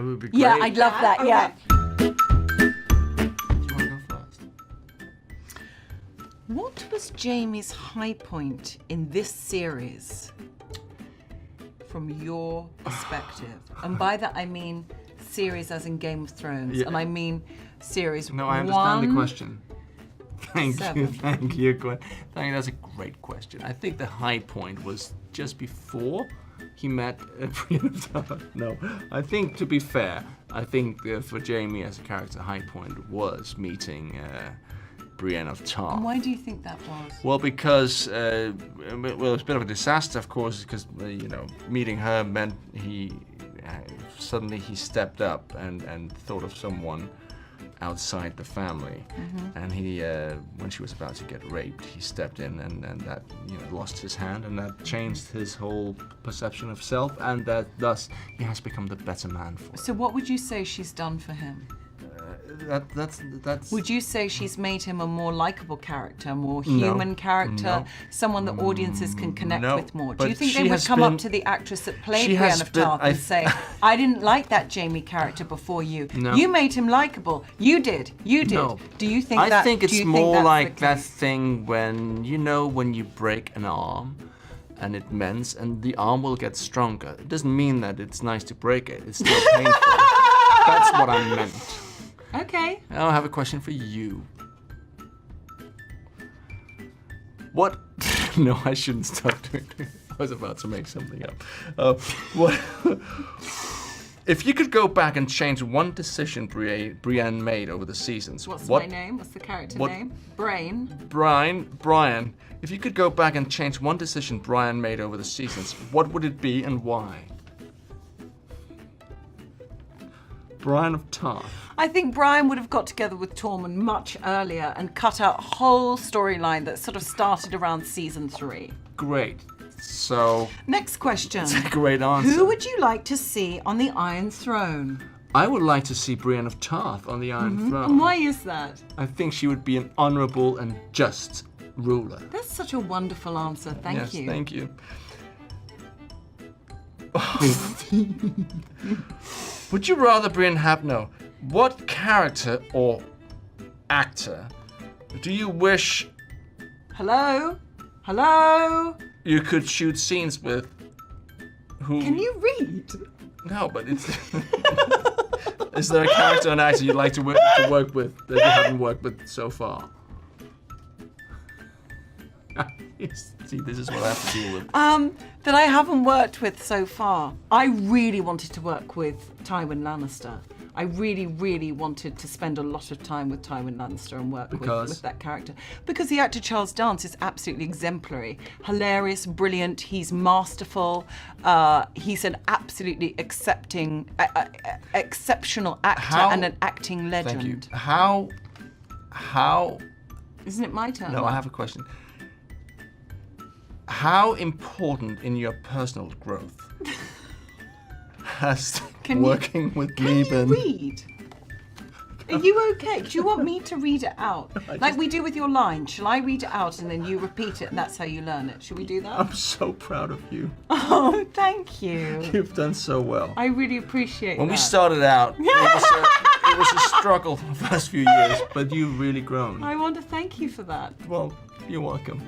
That would be great. Yeah, I'd love that, yeah. Do you want to go first? What was Jamie's high point in this series from your perspective? And by that I mean series as in Game of Thrones, and I mean series No, I understand 1, the question. Thank 7. you, thank you, Gwen. That's a great question. I think the high point was just before he met Brienne of Tarth. No, I think, to be fair, I think for Jamie as a character, high point was meeting Brienne of Tarth. And why do you think that was? Well, because it was a bit of a disaster, of course, because meeting her meant suddenly he stepped up and thought of someone outside the family, and he when she was about to get raped, he stepped in and that lost his hand, and that changed his whole perception of self, and that thus he has become the better man for it. So what would you say she's done for him? That's. Would you say she's made him a more likable character, more human character, someone that audiences can connect with more? Do you think they would come up to the actress that played Brienne of Tarth and say, I didn't like that Jamie character before you. No. You made him likable. You did. No. Do you think I think it's more like that thing when you break an arm and it mends and the arm will get stronger. It doesn't mean that it's nice to break it. It's still painful. That's what I meant. Okay. Now I have a question for you. What? No, I shouldn't stop doing it. I was about to make something up. What? If you could go back and change one decision Brienne made over the seasons. What's my name? What's the character name? Brian. If you could go back and change one decision Brian made over the seasons, what would it be and why? Brienne of Tarth. I think Brian would have got together with Tormund much earlier and cut out a whole storyline that sort of started around season 3. Great. So. Next question. That's a great answer. Who would you like to see on the Iron Throne? I would like to see Brienne of Tarth on the Iron Throne. And why is that? I think she would be an honorable and just ruler. That's such a wonderful answer. Thank you. Yes, thank you. Would you rather Brienne have what character or actor do you wish Hello? you could shoot scenes with? Who? Can you read? No, but it's. Is there a character and actor you'd like to work with that you haven't worked with so far? See, this is what I have to deal with. That I haven't worked with so far. I really wanted to work with Tywin Lannister. I really, really wanted to spend a lot of time with Tywin Lannister and work with that character. Because the actor Charles Dance is absolutely exemplary. Hilarious, brilliant, he's masterful. He's an absolutely exceptional actor and an acting legend. Thank you. How? Isn't it my turn? No, I have a question. How important in your personal growth has working with me been? Can you read? Are you okay? Do you want me to read it out? Like we do with your line. Shall I read it out and then you repeat it and that's how you learn it? Should we do that? I'm so proud of you. Oh, thank you. You've done so well. I really appreciate When that. we started out, it was a struggle for the first few years, but you've really grown. I want to thank you for that. Well, you're welcome.